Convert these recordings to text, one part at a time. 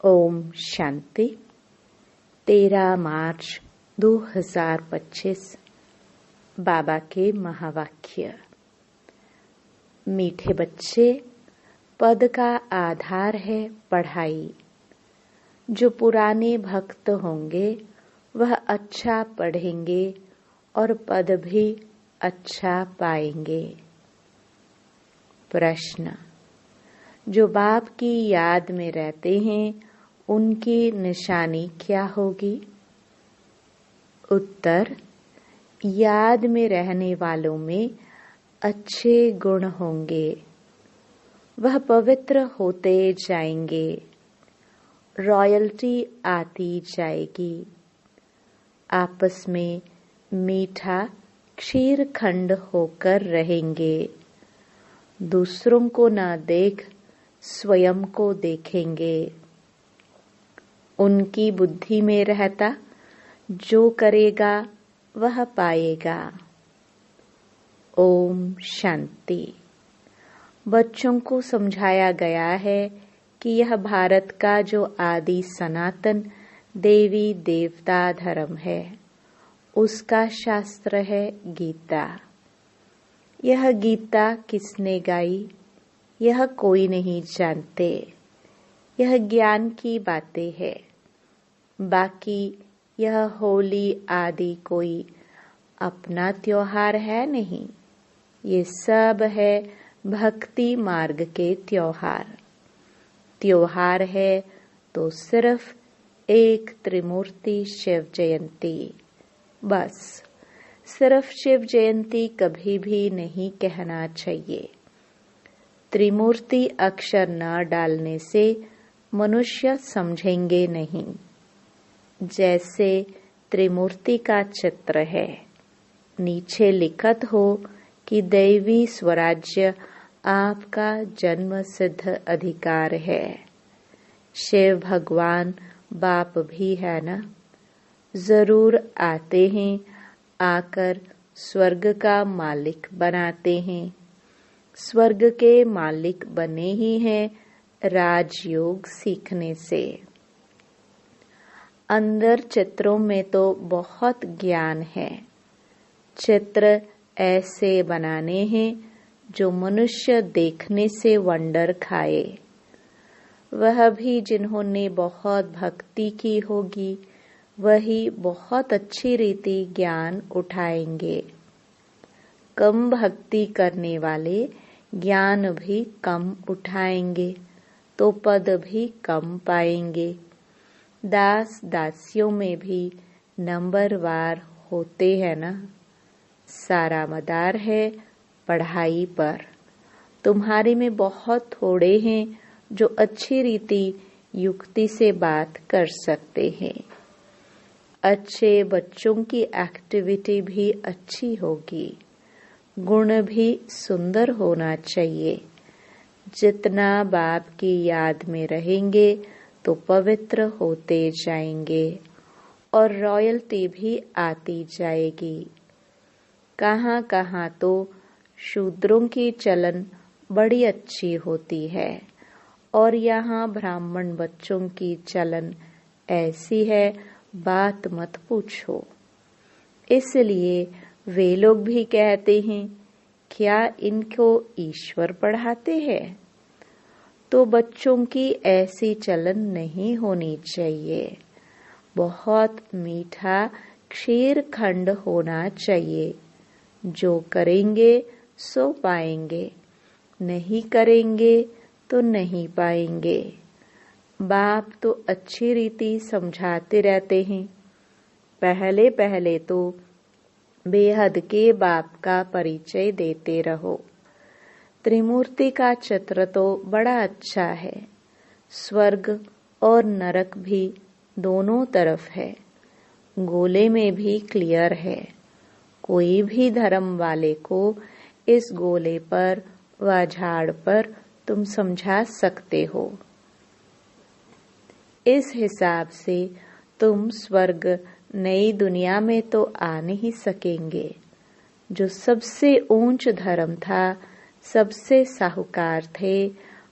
ओम शांति। 13 मार्च 2025। बाबा के महावाक्य। मीठे बच्चे, पद का आधार है पढ़ाई। जो पुराने भक्त होंगे वह अच्छा पढ़ेंगे और पद भी अच्छा पाएंगे। प्रश्न। जो बाप की याद में रहते हैं उनकी निशानी क्या होगी? उत्तर। याद में रहने वालों में अच्छे गुण होंगे। वह पवित्र होते जाएंगे। रॉयल्टी आती जाएगी। आपस में मीठा क्षीर खंड होकर रहेंगे। दूसरों को न देख स्वयं को देखेंगे। उनकी बुद्धि में रहता जो करेगा वह पाएगा। ओम शांति। बच्चों को समझाया गया है कि यह भारत का जो आदि सनातन देवी देवता धर्म है उसका शास्त्र है गीता। यह गीता किसने गाई यह कोई नहीं जानते। यह ज्ञान की बातें है। बाकी यह होली आदि कोई अपना त्योहार है नहीं। ये सब है भक्ति मार्ग के त्योहार। त्योहार है तो सिर्फ एक त्रिमूर्ति शिव जयंती। बस सिर्फ शिव जयंती कभी भी नहीं कहना चाहिए। त्रिमूर्ति अक्षर न डालने से मनुष्य समझेंगे नहीं। जैसे त्रिमूर्ति का चित्र है, नीचे लिखत हो कि दैवी स्वराज्य आपका जन्म सिद्ध अधिकार है। शिव भगवान बाप भी है ना, जरूर आते हैं, आकर स्वर्ग का मालिक बनाते हैं। स्वर्ग के मालिक बने ही हैं राजयोग सीखने से। अंदर चित्रों में तो बहुत ज्ञान है। चित्र ऐसे बनाने हैं जो मनुष्य देखने से वंडर खाए। वह भी जिन्होंने बहुत भक्ति की होगी वही बहुत अच्छी रीति ज्ञान उठाएंगे। कम भक्ति करने वाले ज्ञान भी कम उठाएंगे तो पद भी कम पाएंगे। दास दासियों में भी नंबरवार होते हैं ना। सारा मदार है पढ़ाई पर। तुम्हारे में बहुत थोड़े हैं जो अच्छी रीति युक्ति से बात कर सकते हैं। अच्छे बच्चों की एक्टिविटी भी अच्छी होगी। गुण भी सुंदर होना चाहिए। जितना बाप की याद में रहेंगे तो पवित्र होते जाएंगे और रॉयल्टी भी आती जाएगी। कहाँ कहाँ तो शूद्रों की चलन बड़ी अच्छी होती है और यहाँ ब्राह्मण बच्चों की चलन ऐसी है बात मत पूछो। इसलिए वे लोग भी कहते हैं क्या इनको ईश्वर पढ़ाते हैं? तो बच्चों की ऐसी चलन नहीं होनी चाहिए। बहुत मीठा क्षीर खंड होना चाहिए। जो करेंगे सो पाएंगे, नहीं करेंगे तो नहीं पाएंगे। बाप तो अच्छी रीति समझाते रहते हैं। पहले पहले तो बेहद के बाप का परिचय देते रहो। त्रिमूर्ति का चित्र तो बड़ा अच्छा है। स्वर्ग और नरक भी दोनों तरफ है। गोले में भी क्लियर है। कोई भी धर्म वाले को इस गोले पर व झाड़ पर तुम समझा सकते हो। इस हिसाब से तुम स्वर्ग नई दुनिया में तो आ नहीं सकेंगे। जो सबसे ऊंच धर्म था, सबसे साहूकार थे,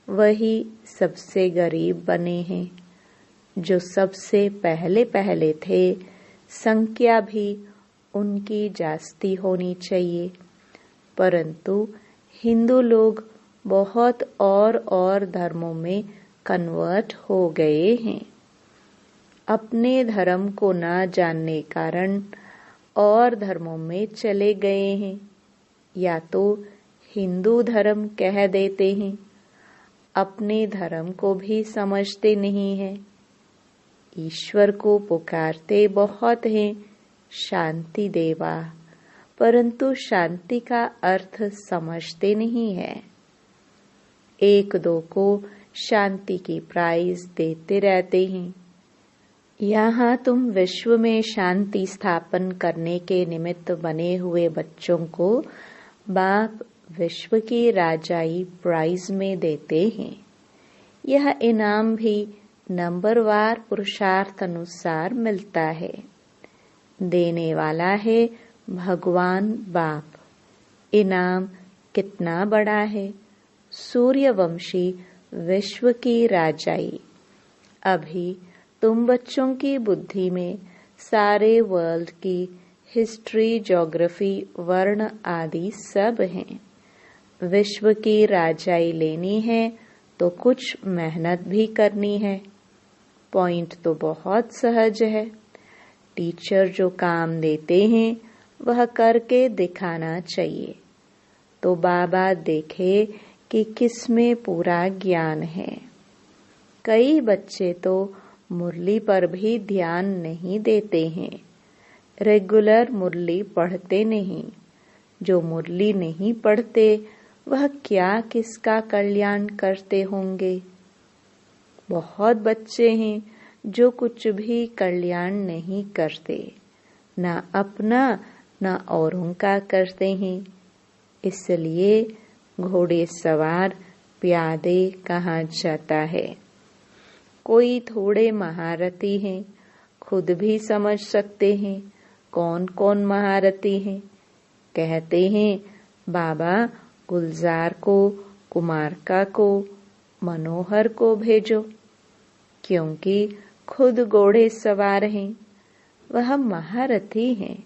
वही सबसे गरीब बने हैं। जो सबसे पहले पहले थे, संख्या भी उनकी जास्ती होनी चाहिए। परंतु हिंदू लोग बहुत और धर्मों में कन्वर्ट हो गए हैं। अपने धर्म को न जानने कारण और धर्मों में चले गए हैं, या तो हिंदू धर्म कह देते हैं, अपने धर्म को भी समझते नहीं हैं। ईश्वर को पुकारते बहुत हैं, शांति देवा, परंतु शांति का अर्थ समझते नहीं है। एक दो को शांति की प्राइज देते रहते हैं। यहाँ तुम विश्व में शांति स्थापन करने के निमित्त बने हुए बच्चों को बाप विश्व की राजाई प्राइज में देते हैं। यह इनाम भी नंबरवार पुरुषार्थ अनुसार मिलता है। देने वाला है भगवान बाप। इनाम कितना बड़ा है, सूर्यवंशी विश्व की राजाई। अभी तुम बच्चों की बुद्धि में सारे वर्ल्ड की हिस्ट्री, ज्योग्राफी, वर्ण आदि सब हैं। विश्व की राजाई लेनी है तो कुछ मेहनत भी करनी है। पॉइंट तो बहुत सहज है। टीचर जो काम देते हैं वह करके दिखाना चाहिए, तो बाबा देखे कि किसमें पूरा ज्ञान है। कई बच्चे तो मुरली पर भी ध्यान नहीं देते हैं, रेगुलर मुरली पढ़ते नहीं। जो मुरली नहीं पढ़ते वह क्या किसका कल्याण करते होंगे। बहुत बच्चे हैं जो कुछ भी कल्याण नहीं करते, ना अपना ना औरों का करते हैं। इसलिए घोड़े सवार प्यादे कहा जाता है। कोई थोड़े महारथी हैं, खुद भी समझ सकते हैं कौन कौन महारथी हैं। कहते हैं बाबा गुलजार को, कुमारका को, मनोहर को भेजो, क्योंकि खुद घोड़े सवार हैं, वह महारथी हैं।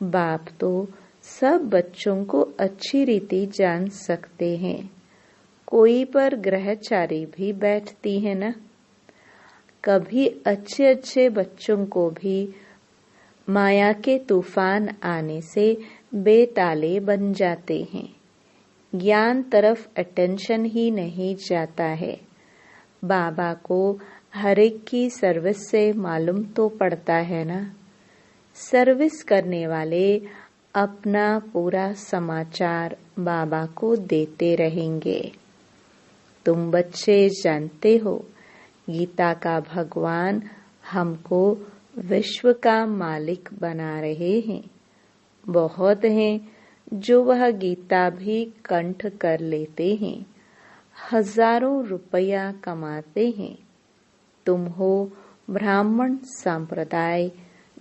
बाप तो सब बच्चों को अच्छी रीति जान सकते हैं। कोई पर ग्रहचारी भी बैठती है ना। कभी अच्छे अच्छे बच्चों को भी माया के तूफान आने से बेताले बन जाते हैं। ज्ञान तरफ अटेंशन ही नहीं जाता है। बाबा को हर एक की सर्विस से मालूम तो पड़ता है ना। सर्विस करने वाले अपना पूरा समाचार बाबा को देते रहेंगे। तुम बच्चे जानते हो गीता का भगवान हमको विश्व का मालिक बना रहे हैं। बहुत हैं जो वह गीता भी कंठ कर लेते हैं, हजारों रुपया कमाते हैं। तुम हो ब्राह्मण संप्रदाय,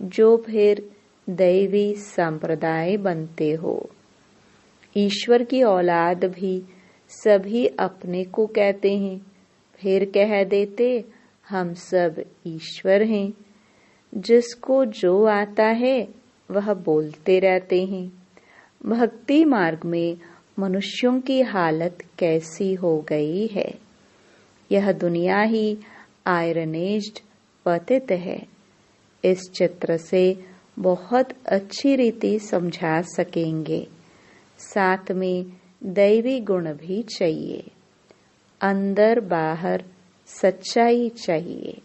जो फिर दैवी संप्रदाय बनते हो। ईश्वर की औलाद भी सभी अपने को कहते हैं, फिर कह देते हम सब ईश्वर हैं। जिसको जो आता है वह बोलते रहते हैं। भक्ति मार्ग में मनुष्यों की हालत कैसी हो गई है। यह दुनिया ही आयरन एज्ड पतित है। इस चित्र से बहुत अच्छी रीति समझा सकेंगे। साथ में दैवी गुण भी चाहिए। अंदर बाहर सच्चाई चाहिए।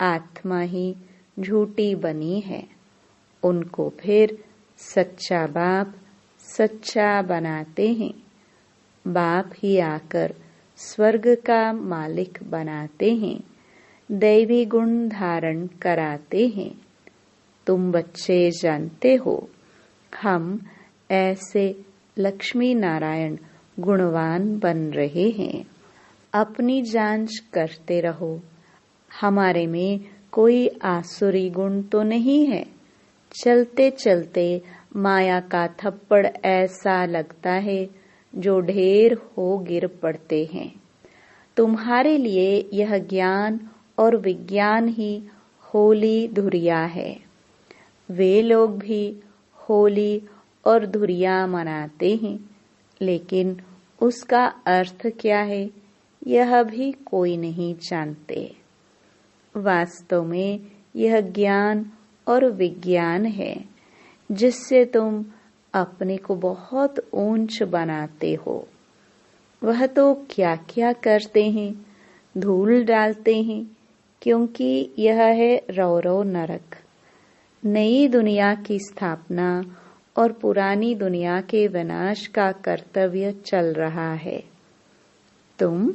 आत्मा ही झूठी बनी है, उनको फिर सच्चा बाप सच्चा बनाते हैं। बाप ही आकर स्वर्ग का मालिक बनाते हैं, दैवी गुण धारण कराते हैं। तुम बच्चे जानते हो हम ऐसे लक्ष्मी नारायण गुणवान बन रहे हैं। अपनी जांच करते रहो, हमारे में कोई आसुरी गुण तो नहीं है। चलते चलते माया का थप्पड़ ऐसा लगता है जो ढेर हो गिर पड़ते हैं। तुम्हारे लिए यह ज्ञान और विज्ञान ही होली धुरिया है। वे लोग भी होली और धुरिया मनाते हैं, लेकिन उसका अर्थ क्या है यह भी कोई नहीं जानते। वास्तव में यह ज्ञान और विज्ञान है जिससे तुम अपने को बहुत ऊंच बनाते हो। वह तो क्या क्या करते हैं, धूल डालते हैं, क्योंकि यह है रौरव नरक। नई दुनिया की स्थापना और पुरानी दुनिया के विनाश का कर्तव्य चल रहा है। तुम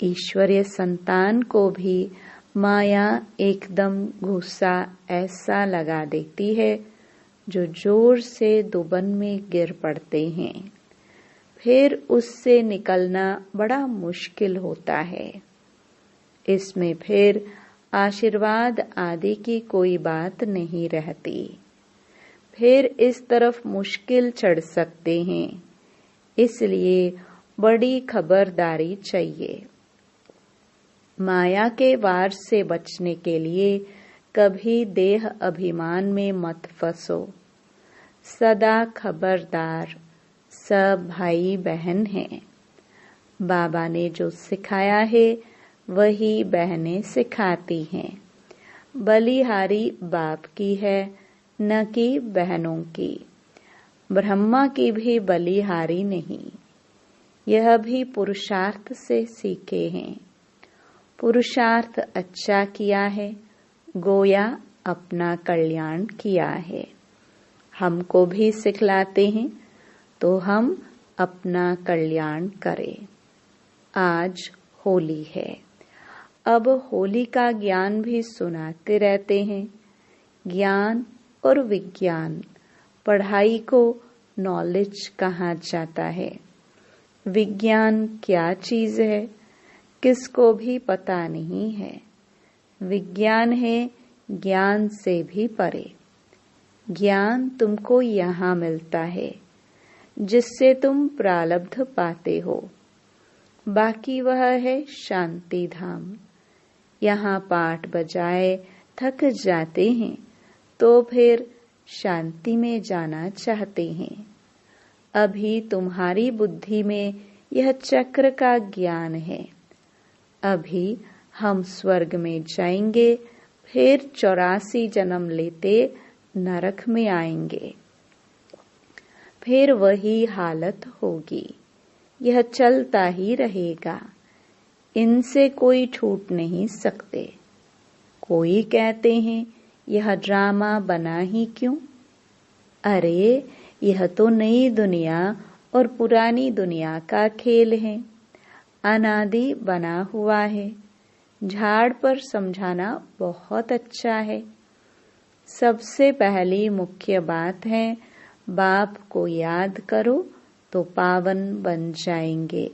ईश्वरीय संतान को भी माया एकदम गुस्सा ऐसा लगा देती है जो जोर से दुबन में गिर पड़ते हैं। फिर उससे निकलना बड़ा मुश्किल होता है। इसमें फिर आशीर्वाद आदि की कोई बात नहीं रहती। फिर इस तरफ मुश्किल चढ़ सकते हैं, इसलिए बड़ी खबरदारी चाहिए। माया के वार से बचने के लिए कभी देह अभिमान में मत फंसो। सदा खबरदार, सब भाई बहन हैं। बाबा ने जो सिखाया है वही बहनें सिखाती हैं। बलिहारी बाप की है, न कि बहनों की। ब्रह्मा की भी बलिहारी नहीं। यह भी पुरुषार्थ से सीखे हैं। पुरुषार्थ अच्छा किया है, गोया अपना कल्याण किया है। हमको भी सिखलाते हैं तो हम अपना कल्याण करें। आज होली है, अब होली का ज्ञान भी सुनाते रहते हैं। ज्ञान और विज्ञान, पढ़ाई को नॉलेज कहा जाता है। विज्ञान क्या चीज है किसको भी पता नहीं है। विज्ञान है ज्ञान से भी परे। ज्ञान तुमको यहाँ मिलता है जिससे तुम प्रारब्ध पाते हो। बाकी वह है शांति धाम। यहाँ पाठ बजाए थक जाते हैं तो फिर शांति में जाना चाहते हैं। अभी तुम्हारी बुद्धि में यह चक्र का ज्ञान है। अभी हम स्वर्ग में जाएंगे, फिर 84 जन्म लेते नरक में आएंगे। फिर वही हालत होगी। यह चलता ही रहेगा। इनसे कोई छूट नहीं सकते। कोई कहते हैं यह ड्रामा बना ही क्यों? अरे यह तो नई दुनिया और पुरानी दुनिया का खेल है। अनादि बना हुआ है। झाड़ पर समझाना बहुत अच्छा है। सबसे पहली मुख्य बात है बाप को याद करो तो पावन बन जाएंगे।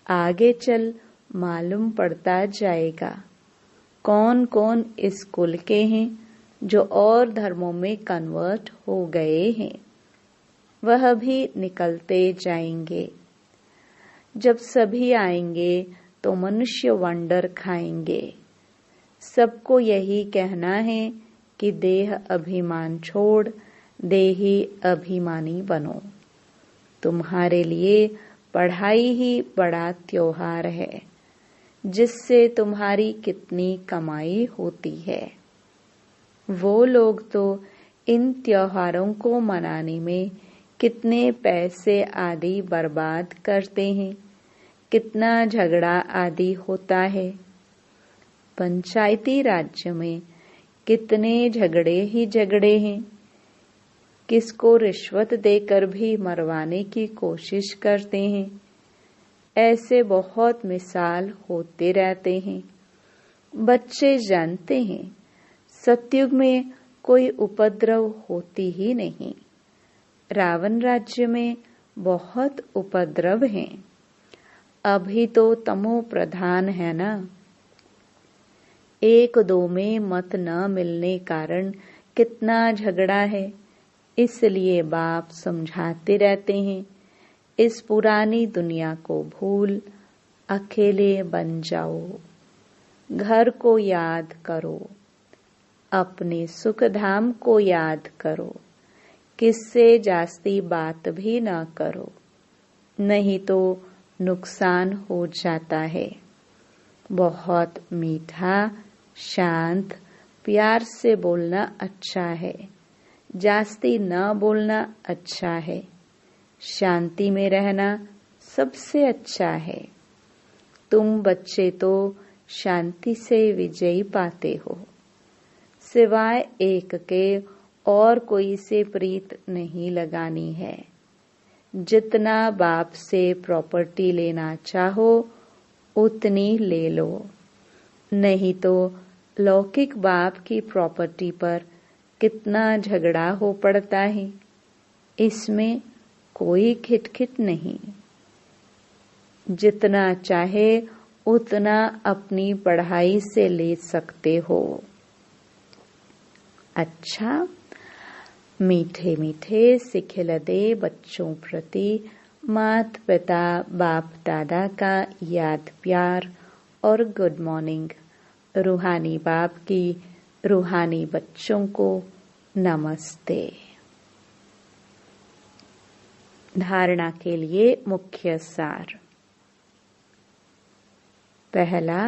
आगे चल मालूम पड़ता जाएगा कौन कौन इस कुल के हैं जो और धर्मों में कन्वर्ट हो गए हैं। वह भी निकलते जाएंगे। जब सभी आएंगे तो मनुष्य वंडर खाएंगे। सबको यही कहना है कि देह अभिमान छोड़ देही अभिमानी बनो। तुम्हारे लिए पढ़ाई ही बड़ा त्योहार है जिससे तुम्हारी कितनी कमाई होती है। वो लोग तो इन त्योहारों को मनाने में कितने पैसे आदि बर्बाद करते हैं, कितना झगड़ा आदि होता है। पंचायती राज्य में कितने झगड़े ही झगड़े हैं। किसको रिश्वत देकर भी मरवाने की कोशिश करते हैं। ऐसे बहुत मिसाल होते रहते हैं। बच्चे जानते हैं सतयुग में कोई उपद्रव होती ही नहीं। रावण राज्य में बहुत उपद्रव हैं। अभी तो तमो प्रधान है ना। एक दो में मत न मिलने कारण कितना झगड़ा है। इसलिए बाप समझाते रहते हैं इस पुरानी दुनिया को भूल अकेले बन जाओ। घर को याद करो, अपने सुख धाम को याद करो, किससे जास्ती बात भी ना करो, नहीं तो नुकसान हो जाता है। बहुत मीठा, शांत, प्यार से बोलना अच्छा है, जास्ती न बोलना अच्छा है। शांति में रहना सबसे अच्छा है। तुम बच्चे तो शांति से विजयी पाते हो, सिवाय एक के और कोई से प्रीत नहीं लगानी है। जितना बाप से प्रॉपर्टी लेना चाहो उतनी ले लो, नहीं तो लौकिक बाप की प्रॉपर्टी पर कितना झगड़ा हो पड़ता है। इसमें कोई खिटखिट नहीं। जितना चाहे उतना अपनी पढ़ाई से ले सकते हो। अच्छा, मीठे मीठे सिखिलदे बच्चों प्रति मात पिता बाप दादा का याद प्यार और गुड मॉर्निंग। रूहानी बाप की रूहानी बच्चों को नमस्ते। धारणा के लिए मुख्य सार। पहला,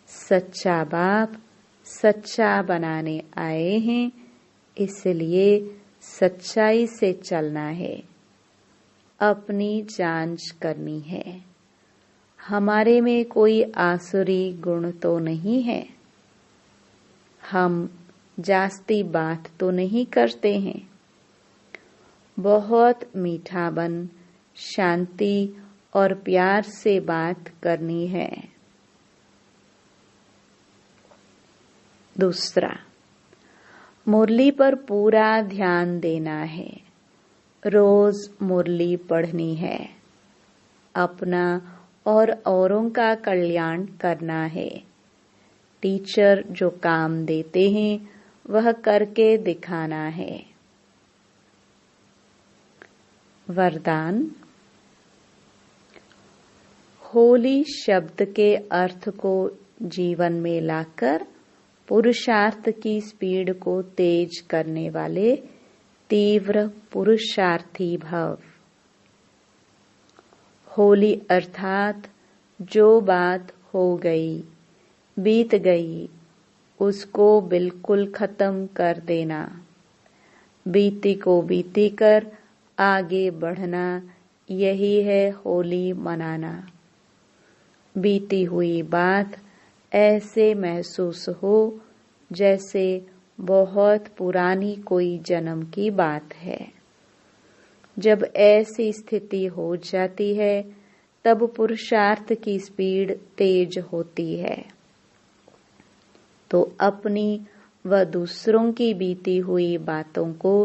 सच्चा बाप सच्चा बनाने आए हैं, इसलिए सच्चाई से चलना है, अपनी जांच करनी है। हमारे में कोई आसुरी गुण तो नहीं है, हम जास्ती बात तो नहीं करते हैं। बहुत मीठा बन शांति और प्यार से बात करनी है। दूसरा, मुरली पर पूरा ध्यान देना है, रोज मुरली पढ़नी है, अपना और औरों का कल्याण करना है। टीचर जो काम देते हैं वह करके दिखाना है। वरदान। होली शब्द के अर्थ को जीवन में लाकर पुरुषार्थ की स्पीड को तेज करने वाले तीव्र पुरुषार्थी भव। होली अर्थात जो बात हो गई, बीत गई, उसको बिल्कुल खत्म कर देना। बीती को बीती कर आगे बढ़ना, यही है होली मनाना। बीती हुई बात ऐसे महसूस हो जैसे बहुत पुरानी कोई जन्म की बात है। जब ऐसी स्थिति हो जाती है तब पुरुषार्थ की स्पीड तेज होती है। तो अपनी व दूसरों की बीती हुई बातों को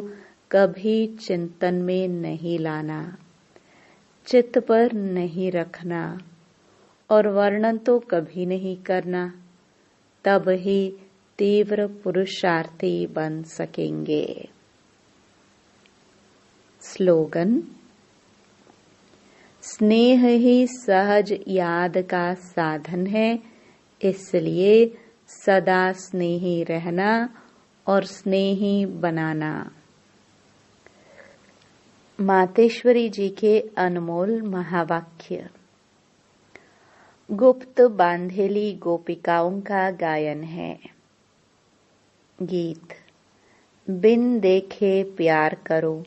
कभी चिंतन में नहीं लाना, चित्त पर नहीं रखना और वर्णन तो कभी नहीं करना, तब ही तीव्र पुरुषार्थी बन सकेंगे। स्लोगन। स्नेह ही सहज याद का साधन है, इसलिए सदा स्नेही रहना और स्नेही बनाना। मातेश्वरी जी के अनमोल महावाक्य। गुप्त बांधेली गोपिकाओं का गायन है। गीत। बिन देखे प्यार करो,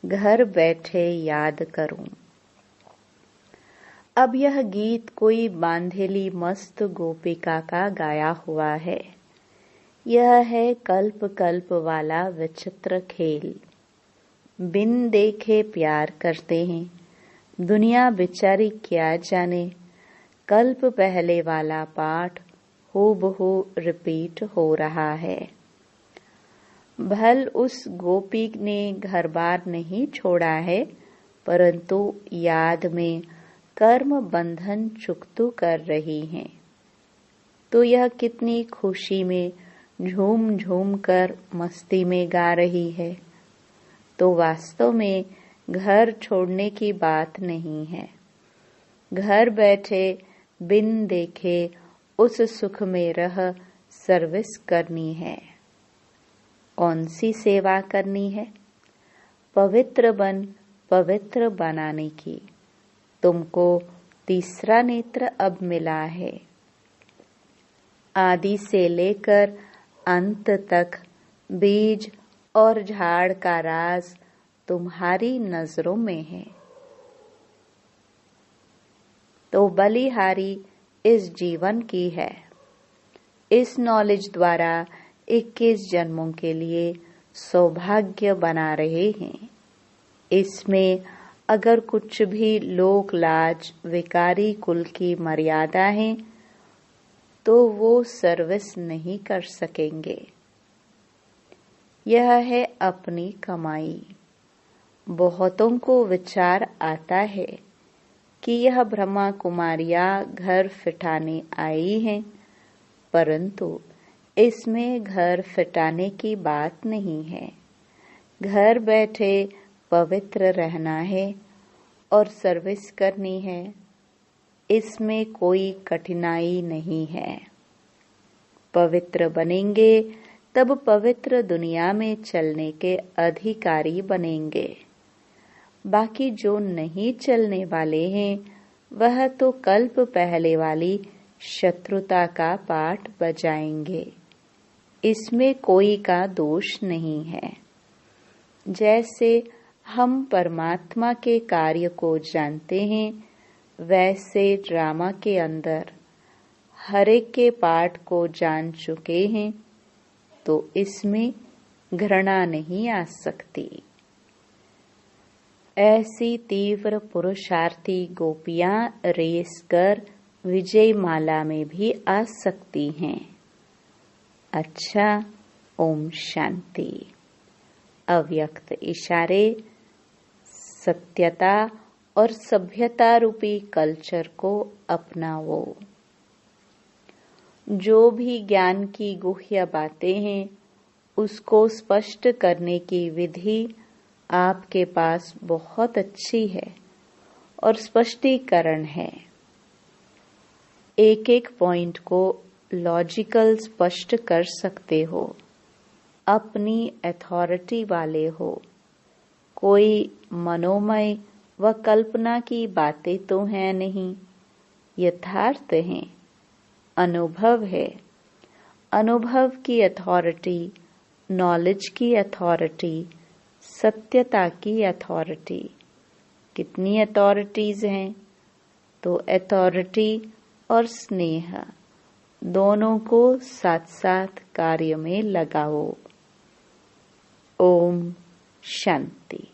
घर बैठे याद करूं। अब यह गीत कोई बांधेली मस्त गोपिका का गाया हुआ है। यह है कल्प कल्प वाला विचित्र खेल। बिन देखे प्यार करते हैं, दुनिया बेचारी क्या जाने। कल्प पहले वाला पाठ हूबहू रिपीट हो रहा है। भल उस गोपी ने घर बार नहीं छोड़ा है, परंतु याद में कर्म बंधन चुकतू कर रही हैं। तो यह कितनी खुशी में झूम झूम कर मस्ती में गा रही है। तो वास्तव में घर छोड़ने की बात नहीं है। घर बैठे बिन देखे उस सुख में रह सर्विस करनी है। कौन सी सेवा करनी है? पवित्र बन पवित्र बनाने की। तुमको तीसरा नेत्र अब मिला है। आदि से लेकर अंत तक बीज और झाड़ का राज तुम्हारी नजरों में है। तो बलिहारी इस जीवन की है। इस नॉलेज द्वारा 21 जन्मों के लिए सौभाग्य बना रहे हैं। इसमें अगर कुछ भी लोक लाज विकारी कुल की मर्यादा है तो वो सर्विस नहीं कर सकेंगे। यह है अपनी कमाई। बहुतों को विचार आता है कि यह ब्रह्मा कुमारियां घर फिटाने आई हैं, परंतु इसमें घर फिटाने की बात नहीं है। घर बैठे पवित्र रहना है और सर्विस करनी है। इसमें कोई कठिनाई नहीं है। पवित्र बनेंगे तब पवित्र दुनिया में चलने के अधिकारी बनेंगे। बाकी जो नहीं चलने वाले हैं वह तो कल्प पहले वाली शत्रुता का पाठ बजाएंगे। इसमें कोई का दोष नहीं है। जैसे हम परमात्मा के कार्य को जानते हैं, वैसे ड्रामा के अंदर हर एक के पाठ को जान चुके हैं, तो इसमें घृणा नहीं आ सकती। ऐसी तीव्र पुरुषार्थी गोपियां रेस कर विजय माला में भी आ सकती हैं। अच्छा, ओम शांति। अव्यक्त इशारे सत्यता और सभ्यता रूपी कल्चर को अपनाओ। जो भी ज्ञान की गुह्य बातें हैं उसको स्पष्ट करने की विधि आपके पास बहुत अच्छी है और स्पष्टीकरण है। एक एक पॉइंट को लॉजिकल स्पष्ट कर सकते हो। अपनी अथॉरिटी वाले हो। कोई मनोमय व कल्पना की बातें तो हैं नहीं, यथार्थ हैं। अनुभव है। अनुभव की अथॉरिटी, नॉलेज की अथॉरिटी, सत्यता की अथॉरिटी। कितनी अथॉरिटीज हैं? तो अथॉरिटी और स्नेह दोनों को साथ साथ कार्य में लगाओ। ओम शांति।